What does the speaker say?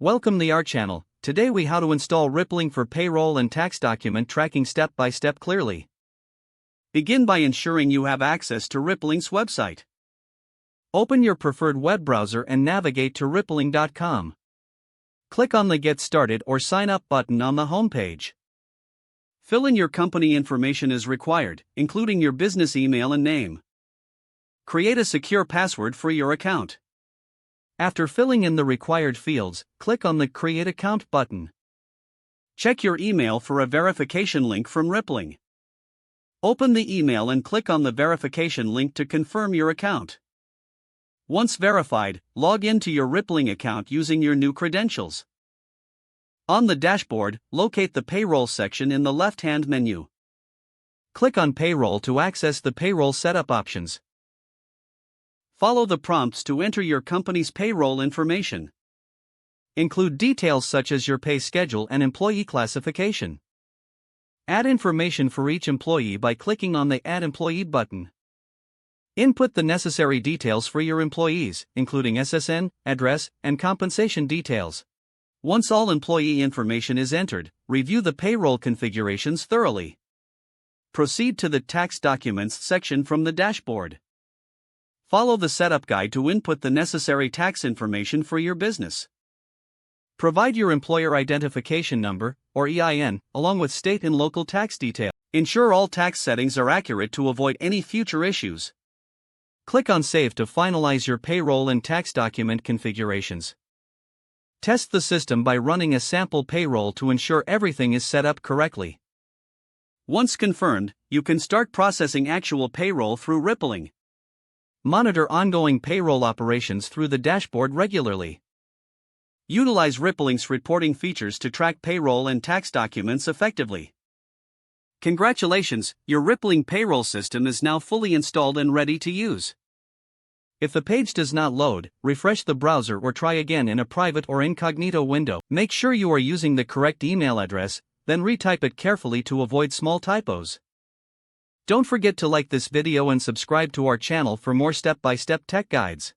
Welcome to our channel. Today we how to install Rippling for payroll and tax document tracking step by step clearly. Begin by ensuring you have access to Rippling's website. Open your preferred web browser and navigate to rippling.com. Click on the Get Started or Sign Up button on the homepage. Fill in your company information as required, including your business email and name. Create a secure password for your account. After filling in the required fields, click on the Create Account button. Check your email for a verification link from Rippling. Open the email and click on the verification link to confirm your account. Once verified, log into your Rippling account using your new credentials. On the dashboard, locate the Payroll section in the left-hand menu. Click on Payroll to access the payroll setup options. Follow the prompts to enter your company's payroll information. Include details such as your pay schedule and employee classification. Add information for each employee by clicking on the Add Employee button. Input the necessary details for your employees, including SSN, address, and compensation details. Once all employee information is entered, review the payroll configurations thoroughly. Proceed to the Tax Documents section from the dashboard. Follow the setup guide to input the necessary tax information for your business. Provide your employer identification number, or EIN, along with state and local tax details. Ensure all tax settings are accurate to avoid any future issues. Click on Save to finalize your payroll and tax document configurations. Test the system by running a sample payroll to ensure everything is set up correctly. Once confirmed, you can start processing actual payroll through Rippling. Monitor ongoing payroll operations through the dashboard regularly. Utilize Rippling's reporting features to track payroll and tax documents effectively. Congratulations, your Rippling payroll system is now fully installed and ready to use. If the page does not load, refresh the browser or try again in a private or incognito window. Make sure you are using the correct email address, then retype it carefully to avoid small typos. Don't forget to like this video and subscribe to our channel for more step-by-step tech guides.